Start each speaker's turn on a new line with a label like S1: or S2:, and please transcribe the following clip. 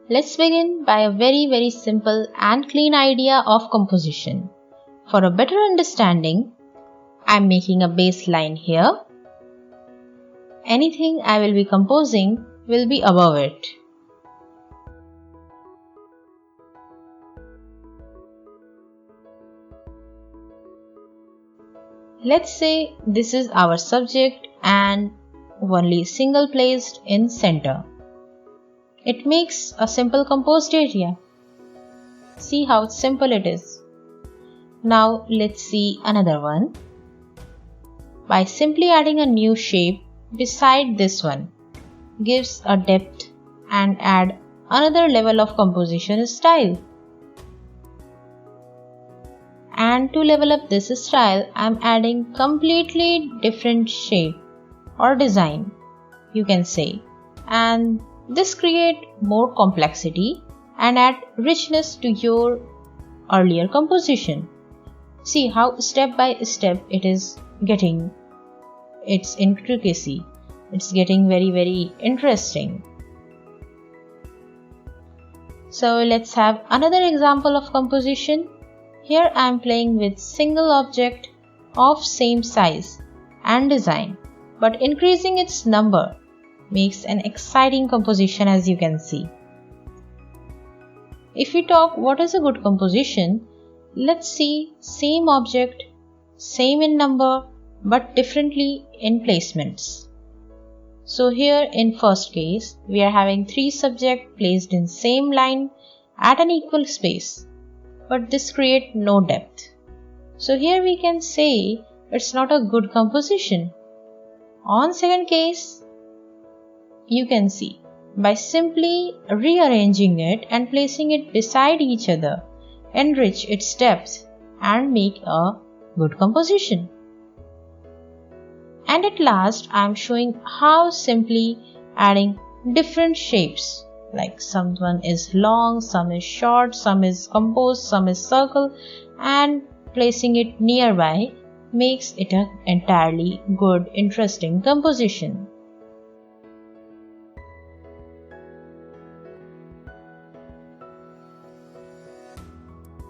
S1: Let's begin by a very simple and clean idea of composition. For a better understanding, I'm making a baseline here. Anything I will be composing will be above it. Let's say this is our subject and only single placed in center. It makes a simple composed area. See how simple it is. Now let's see another one. By simply adding a new shape beside this one, gives a depth and add another level of composition style. And to level up this style, I'm adding completely different shape or design, you can say. And this create more complexity and add richness to your earlier composition. See how step by step it is getting its intricacy. It's getting very interesting. So let's have another example of composition. Here I am playing with single object of same size and design, but increasing its number makes an exciting composition, as you can see. If we talk what is a good composition, let's see same object, same in number, but differently in placements. So here in first case, we are having 3 subjects placed in same line at an equal space, but this create no depth. So here we can say it's not a good composition. On second case, you can see by simply rearranging it and placing it beside each other, enrich its depth and make a good composition. And at last, I am showing how simply adding different shapes, like someone is long, some is short, some is composed, some is circle, and placing it nearby makes it an entirely good, interesting composition.